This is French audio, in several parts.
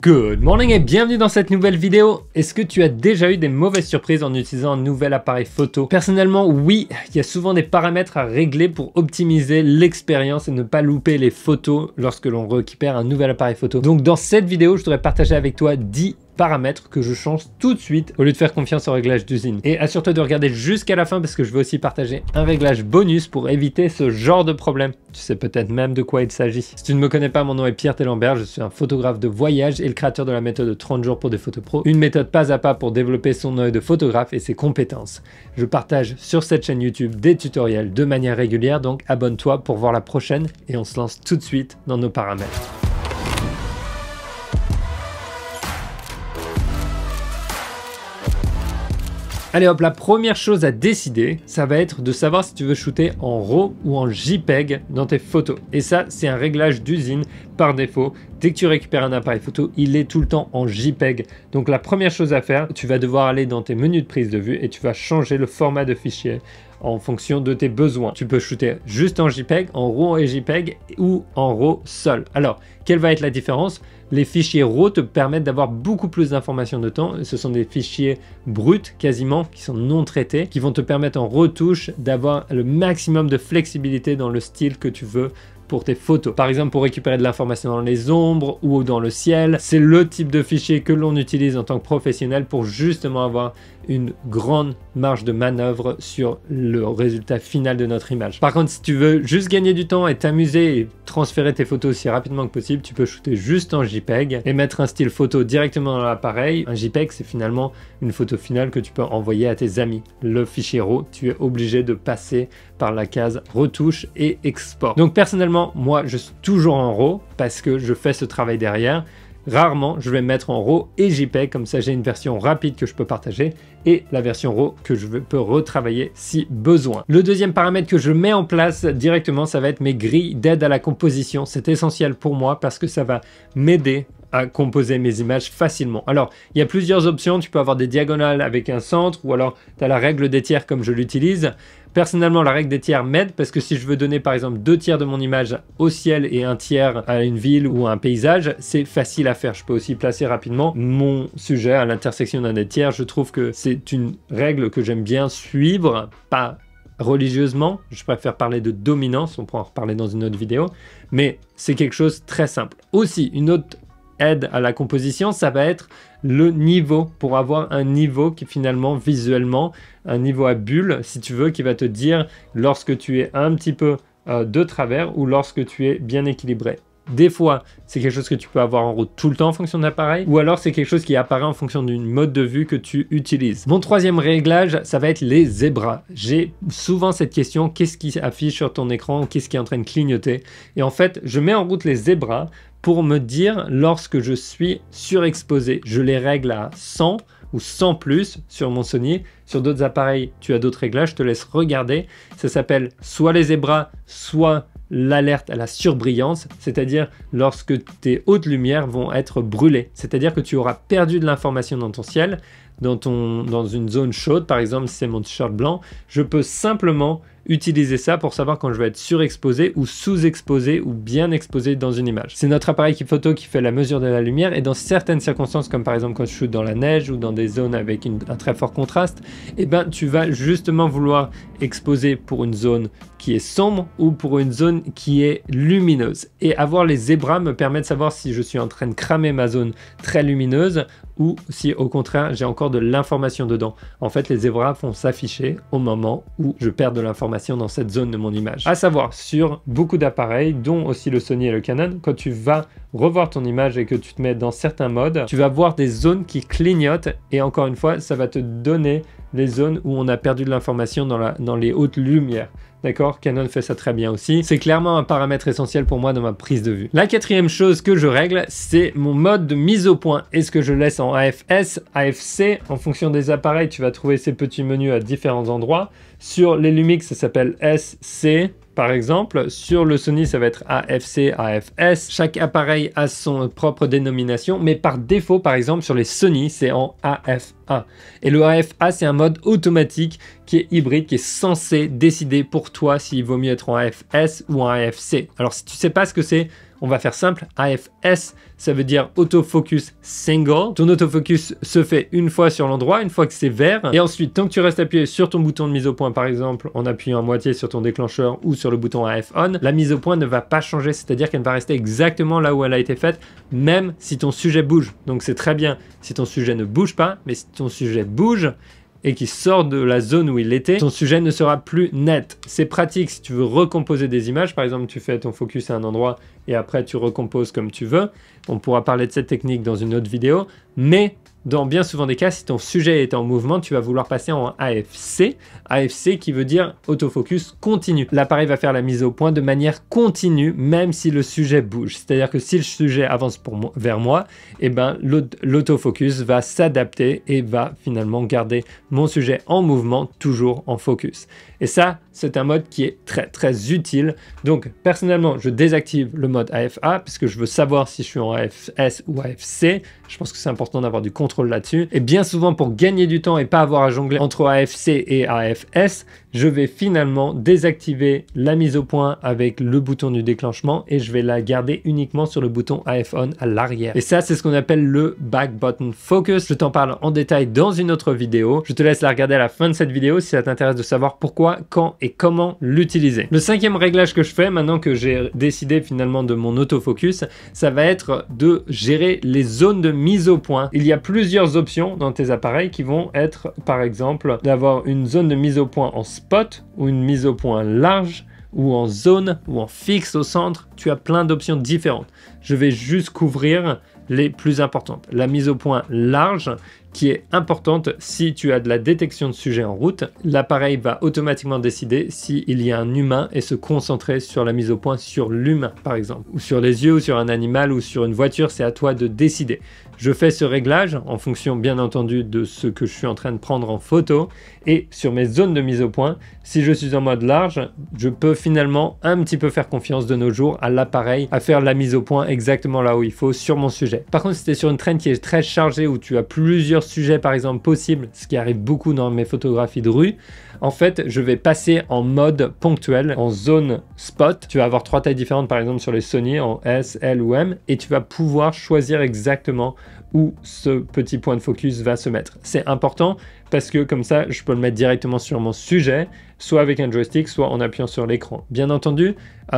Good morning et bienvenue dans cette nouvelle vidéo. Est-ce que tu as déjà eu des mauvaises surprises en utilisant un nouvel appareil photo? Personnellement, oui, il y a souvent des paramètres à régler pour optimiser l'expérience et ne pas louper les photos lorsque l'on récupère un nouvel appareil photo. Donc dans cette vidéo, je voudrais partager avec toi 10 paramètres que je change tout de suite au lieu de faire confiance au réglage d'usine. Et assure-toi de regarder jusqu'à la fin parce que je vais aussi partager un réglage bonus pour éviter ce genre de problème. Tu sais peut-être même de quoi il s'agit. Si tu ne me connais pas, mon nom est Pierre Telembert, je suis un photographe de voyage et le créateur de la méthode de 30 jours pour des photos pro, une méthode pas à pas pour développer son œil de photographe et ses compétences. Je partage sur cette chaîne YouTube des tutoriels de manière régulière, donc abonne-toi pour voir la prochaine et on se lance tout de suite dans nos paramètres. Allez hop, la première chose à décider, ça va être de savoir si tu veux shooter en RAW ou en JPEG dans tes photos. Et ça, c'est un réglage d'usine par défaut. Dès que tu récupères un appareil photo, il est tout le temps en JPEG. Donc la première chose à faire, tu vas devoir aller dans tes menus de prise de vue et tu vas changer le format de fichier en fonction de tes besoins. Tu peux shooter juste en JPEG, en RAW et JPEG ou en RAW seul. Alors, quelle va être la différence? Les fichiers RAW te permettent d'avoir beaucoup plus d'informations de temps. Ce sont des fichiers bruts quasiment, qui sont non traités, qui vont te permettre en retouche d'avoir le maximum de flexibilité dans le style que tu veux pour tes photos. Par exemple, pour récupérer de l'information dans les ombres ou dans le ciel, c'est le type de fichier que l'on utilise en tant que professionnel pour justement avoir une grande marge de manœuvre sur le résultat final de notre image. Par contre, si tu veux juste gagner du temps et t'amuser et transférer tes photos aussi rapidement que possible, tu peux shooter juste en JPEG et mettre un style photo directement dans l'appareil. Un JPEG, c'est finalement une photo finale que tu peux envoyer à tes amis. Le fichier RAW, tu es obligé de passer par la case retouche et export. Donc personnellement, moi, je suis toujours en RAW parce que je fais ce travail derrière. Rarement, je vais mettre en RAW et JPEG, comme ça j'ai une version rapide que je peux partager et la version RAW que je peux retravailler si besoin. Le deuxième paramètre que je mets en place directement, ça va être mes grilles d'aide à la composition. C'est essentiel pour moi parce que ça va m'aider à composer mes images facilement. Alors, il y a plusieurs options. Tu peux avoir des diagonales avec un centre ou alors tu as la règle des tiers comme je l'utilise. Personnellement, la règle des tiers m'aide parce que si je veux donner par exemple 2 tiers de mon image au ciel et 1 tiers à une ville ou à un paysage, c'est facile à faire. Je peux aussi placer rapidement mon sujet à l'intersection d'un des tiers. Je trouve que c'est une règle que j'aime bien suivre, pas religieusement, je préfère parler de dominance, on pourra en reparler dans une autre vidéo, mais c'est quelque chose de très simple. Aussi, une autre aide à la composition, ça va être le niveau, pour avoir un niveau qui finalement visuellement, un niveau à bulle si tu veux, qui va te dire lorsque tu es un petit peu de travers ou lorsque tu es bien équilibré. Des fois, c'est quelque chose que tu peux avoir en RAW tout le temps en fonction de l'appareil, ou alors c'est quelque chose qui apparaît en fonction d'une mode de vue que tu utilises. Mon troisième réglage, ça va être les zébras. J'ai souvent cette question, qu'est-ce qui affiche sur ton écran, qu'est-ce qui est en train de clignoter? Et en fait, je mets en route les zébras pour me dire lorsque je suis surexposé. Je les règle à 100 ou 100 plus sur mon Sony. Sur d'autres appareils, tu as d'autres réglages, je te laisse regarder. Ça s'appelle soit les zébras, soit l'alerte à la surbrillance, c'est-à-dire lorsque tes hautes lumières vont être brûlées. C'est-à-dire que tu auras perdu de l'information dans ton ciel, dans une zone chaude, par exemple si c'est mon t-shirt blanc, je peux simplement utiliser ça pour savoir quand je vais être surexposé ou sous-exposé ou bien exposé dans une image. C'est notre appareil photo qui fait la mesure de la lumière et dans certaines circonstances, comme par exemple quand je shoot dans la neige ou dans des zones avec un très fort contraste, eh ben, tu vas justement vouloir exposer pour une zone qui est sombre ou pour une zone qui est lumineuse. Et avoir les zébras me permet de savoir si je suis en train de cramer ma zone très lumineuse ou si au contraire j'ai encore de l'information dedans. En fait, les zébras vont s'afficher au moment où je perds de l'information dans cette zone de mon image. À savoir, sur beaucoup d'appareils, dont aussi le Sony et le Canon, quand tu vas revoir ton image et que tu te mets dans certains modes, tu vas voir des zones qui clignotent et encore une fois, ça va te donner les zones où on a perdu de l'information dans les hautes lumières. D'accord, Canon fait ça très bien aussi. C'est clairement un paramètre essentiel pour moi dans ma prise de vue. La quatrième chose que je règle, c'est mon mode de mise au point. Est-ce que je laisse en AFS, AFC? En fonction des appareils, tu vas trouver ces petits menus à différents endroits. Sur les Lumix, ça s'appelle SC. Par exemple, sur le Sony, ça va être AFC, AFS. Chaque appareil a son propre dénomination, mais par défaut, par exemple, sur les Sony, c'est en AFA. Et le AFA, c'est un mode automatique qui est hybride, qui est censé décider pour toi s'il vaut mieux être en AFS ou en AFC. Alors, si tu ne sais pas ce que c'est, On va faire simple, AFS, ça veut dire autofocus single. Ton autofocus se fait une fois sur l'endroit, une fois que c'est vert. Et ensuite, tant que tu restes appuyé sur ton bouton de mise au point, par exemple, en appuyant à moitié sur ton déclencheur ou sur le bouton AF on, la mise au point ne va pas changer, c'est-à-dire qu'elle va rester exactement là où elle a été faite, même si ton sujet bouge. Donc c'est très bien si ton sujet ne bouge pas, mais si ton sujet bouge et qui sort de la zone où il était, ton sujet ne sera plus net. C'est pratique si tu veux recomposer des images. Par exemple, tu fais ton focus à un endroit et après tu recomposes comme tu veux. On pourra parler de cette technique dans une autre vidéo, mais dans bien souvent des cas, si ton sujet est en mouvement, tu vas vouloir passer en AFC. AFC qui veut dire autofocus continu. L'appareil va faire la mise au point de manière continue, même si le sujet bouge. C'est-à-dire que si le sujet avance vers moi, eh ben, l'autofocus va s'adapter et va finalement garder mon sujet en mouvement, toujours en focus. Et ça, c'est un mode qui est très très utile. Donc personnellement, je désactive le mode AFA puisque je veux savoir si je suis en AFS ou AFC. Je pense que c'est important d'avoir du contrôle là-dessus. Et bien souvent, pour gagner du temps et pas avoir à jongler entre AFC et AFS, je vais finalement désactiver la mise au point avec le bouton du déclenchement et je vais la garder uniquement sur le bouton AF on à l'arrière. Et ça, c'est ce qu'on appelle le back button focus. Je t'en parle en détail dans une autre vidéo. Je te laisse la regarder à la fin de cette vidéo si ça t'intéresse de savoir pourquoi, quand et comment l'utiliser. Le cinquième réglage que je fais maintenant que j'ai décidé finalement de mon autofocus, ça va être de gérer les zones de mise au point. Il y a plusieurs options dans tes appareils qui vont être, par exemple, d'avoir une zone de mise au point en spot ou une mise au point large ou en zone ou en fixe au centre. Tu as plein d'options différentes. Je vais juste couvrir les plus importantes. La mise au point large qui est importante si tu as de la détection de sujet en route. L'appareil va automatiquement décider s'il y a un humain et se concentrer sur la mise au point sur l'humain par exemple, ou sur les yeux ou sur un animal ou sur une voiture, c'est à toi de décider. Je fais ce réglage en fonction bien entendu de ce que je suis en train de prendre en photo et sur mes zones de mise au point, si je suis en mode large, je peux finalement un petit peu faire confiance de nos jours à l'appareil à faire la mise au point exactement là où il faut sur mon sujet. Par contre, si tu es sur une traîne qui est très chargée où tu as plusieurs sujets par exemple possibles, ce qui arrive beaucoup dans mes photographies de rue, en fait, je vais passer en mode ponctuel, en zone spot. Tu vas avoir 3 tailles différentes, par exemple sur les Sony, en S, L ou M, et tu vas pouvoir choisir exactement où ce petit point de focus va se mettre. C'est important parce que comme ça, je peux le mettre directement sur mon sujet, soit avec un joystick, soit en appuyant sur l'écran. Bien entendu,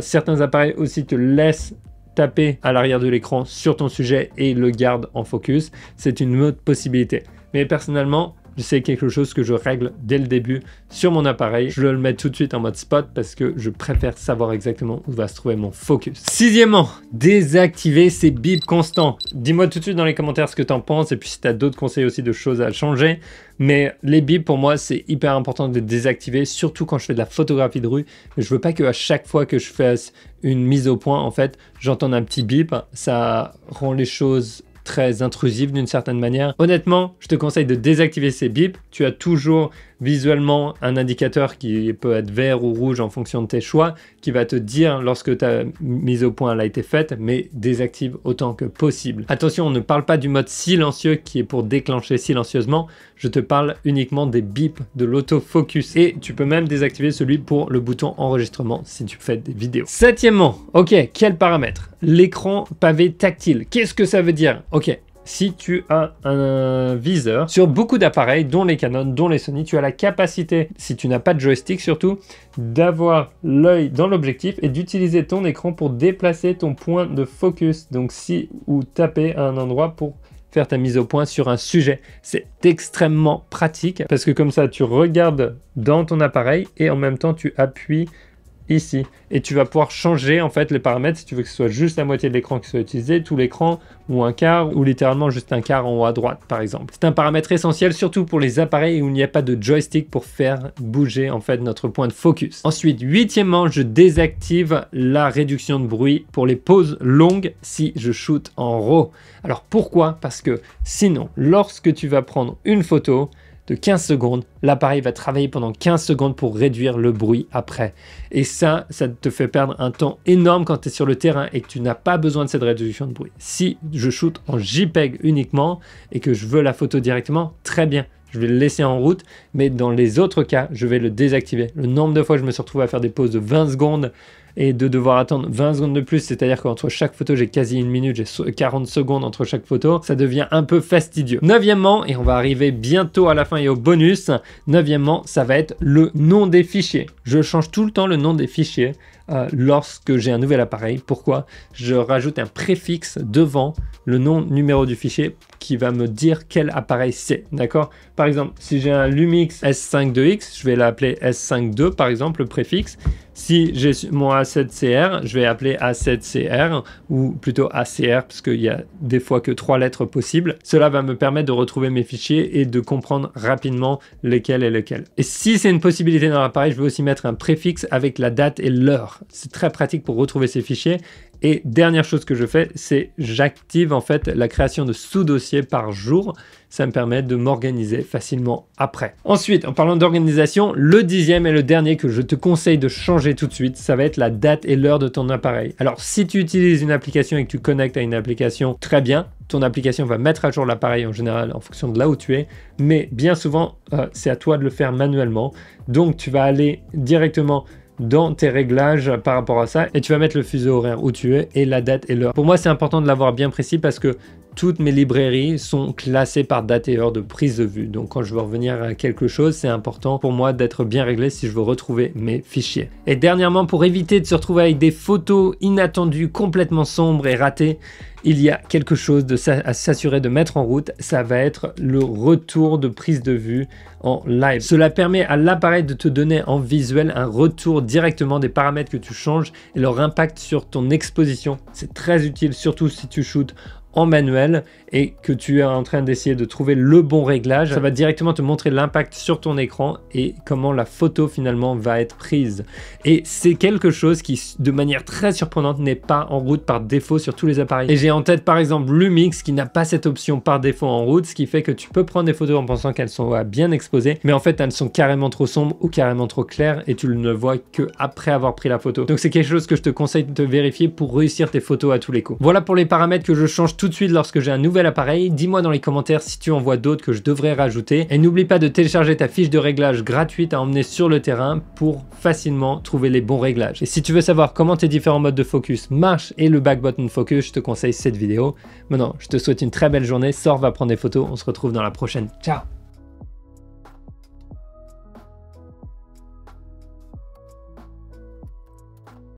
certains appareils aussi te laissent taper à l'arrière de l'écran sur ton sujet et le garde en focus. C'est une autre possibilité. Mais personnellement, c'est quelque chose que je règle dès le début sur mon appareil. Je le mets tout de suite en mode spot parce que je préfère savoir exactement où va se trouver mon focus. Sixièmement, désactiver ces bips constants. Dis-moi tout de suite dans les commentaires ce que tu en penses et puis si tu as d'autres conseils aussi de choses à changer. Mais les bips pour moi c'est hyper important de les désactiver, surtout quand je fais de la photographie de rue. Je veux pas qu'à chaque fois que je fasse une mise au point, en fait, j'entende un petit bip. Ça rend les choses très intrusive d'une certaine manière. Honnêtement, je te conseille de désactiver ces bips. Tu as toujours visuellement un indicateur qui peut être vert ou rouge en fonction de tes choix, qui va te dire lorsque ta mise au point elle a été faite, mais désactive autant que possible. Attention, on ne parle pas du mode silencieux qui est pour déclencher silencieusement. Je te parle uniquement des bips de l'autofocus. Et tu peux même désactiver celui pour le bouton enregistrement si tu fais des vidéos. Septièmement, ok, quel paramètre? L'écran pavé tactile. Qu'est-ce que ça veut dire? Ok, si tu as un viseur, sur beaucoup d'appareils, dont les Canon, dont les Sony, tu as la capacité, si tu n'as pas de joystick surtout, d'avoir l'œil dans l'objectif et d'utiliser ton écran pour déplacer ton point de focus. Donc ou taper à un endroit pour faire ta mise au point sur un sujet. C'est extrêmement pratique parce que comme ça, tu regardes dans ton appareil et en même temps, tu appuies ici et tu vas pouvoir changer en fait les paramètres si tu veux que ce soit juste la moitié de l'écran qui soit utilisé, tout l'écran ou un quart ou littéralement juste un quart en haut à droite par exemple. C'est un paramètre essentiel surtout pour les appareils où il n'y a pas de joystick pour faire bouger en fait notre point de focus. Ensuite, huitièmement, je désactive la réduction de bruit pour les pauses longues si je shoot en RAW. Alors pourquoi? Parce que sinon, lorsque tu vas prendre une photo de 15 secondes, l'appareil va travailler pendant 15 secondes pour réduire le bruit après. Et ça te fait perdre un temps énorme quand tu es sur le terrain et que tu n'as pas besoin de cette réduction de bruit. Si je shoot en JPEG uniquement et que je veux la photo directement, très bien. Je vais le laisser en route, mais dans les autres cas, je vais le désactiver. Le nombre de fois je me suis retrouvé à faire des pauses de 20 secondes et de devoir attendre 20 secondes de plus, c'est-à-dire qu'entre chaque photo j'ai quasi une minute, j'ai 40 secondes entre chaque photo, ça devient un peu fastidieux. Neuvièmement, et on va arriver bientôt à la fin et au bonus, neuvièmement, ça va être le nom des fichiers. Je change tout le temps le nom des fichiers lorsque j'ai un nouvel appareil. Pourquoi? Je rajoute un préfixe devant le nom numéro du fichier qui va me dire quel appareil c'est, d'accord? Par exemple, si j'ai un Lumix S5 je vais l'appeler S5 II par exemple, le préfixe. Si j'ai mon A7CR, je vais appeler A7CR ou plutôt ACR parce qu'il y a des fois que 3 lettres possibles. Cela va me permettre de retrouver mes fichiers et de comprendre rapidement lesquels et lesquels. Et si c'est une possibilité dans l'appareil, je vais aussi mettre un préfixe avec la date et l'heure. C'est très pratique pour retrouver ces fichiers. Et dernière chose que je fais, c'est j'active en fait la création de sous-dossiers par jour. Ça me permet de m'organiser facilement après. Ensuite, en parlant d'organisation, le 10e et le dernier que je te conseille de changer tout de suite, ça va être la date et l'heure de ton appareil. Alors, si tu utilises une application et que tu connectes à une application, très bien. Ton application va mettre à jour l'appareil en général en fonction de là où tu es. Mais bien souvent, c'est à toi de le faire manuellement. Donc, tu vas aller directement dans tes réglages par rapport à ça et tu vas mettre le fuseau horaire où tu es et la date et l'heure. Pour moi, c'est important de l'avoir bien précis parce que toutes mes librairies sont classées par date et heure de prise de vue. Donc quand je veux revenir à quelque chose, c'est important pour moi d'être bien réglé si je veux retrouver mes fichiers. Et dernièrement, pour éviter de se retrouver avec des photos inattendues, complètement sombres et ratées, il y a quelque chose à s'assurer de mettre en route, ça va être le retour de prise de vue en live. Cela permet à l'appareil de te donner en visuel un retour directement des paramètres que tu changes et leur impact sur ton exposition. C'est très utile, surtout si tu shootes en manuel et que tu es en train d'essayer de trouver le bon réglage. Ça va directement te montrer l'impact sur ton écran et comment la photo finalement va être prise. Et c'est quelque chose qui, de manière très surprenante, n'est pas en route par défaut sur tous les appareils. Et j'ai en tête par exemple Lumix qui n'a pas cette option par défaut en route, ce qui fait que tu peux prendre des photos en pensant qu'elles sont bien exposées, mais en fait elles sont carrément trop sombres ou carrément trop claires et tu ne vois que après avoir pris la photo. Donc c'est quelque chose que je te conseille de vérifier pour réussir tes photos à tous les coups. Voilà pour les paramètres que je change tout de suite lorsque j'ai un nouvel appareil. Dis-moi dans les commentaires si tu en vois d'autres que je devrais rajouter. Et n'oublie pas de télécharger ta fiche de réglage gratuite à emmener sur le terrain pour facilement trouver les bons réglages. Et si tu veux savoir comment tes différents modes de focus marchent et le back button focus, je te conseille cette vidéo. Maintenant, je te souhaite une très belle journée. Sors, va prendre des photos. On se retrouve dans la prochaine. Ciao!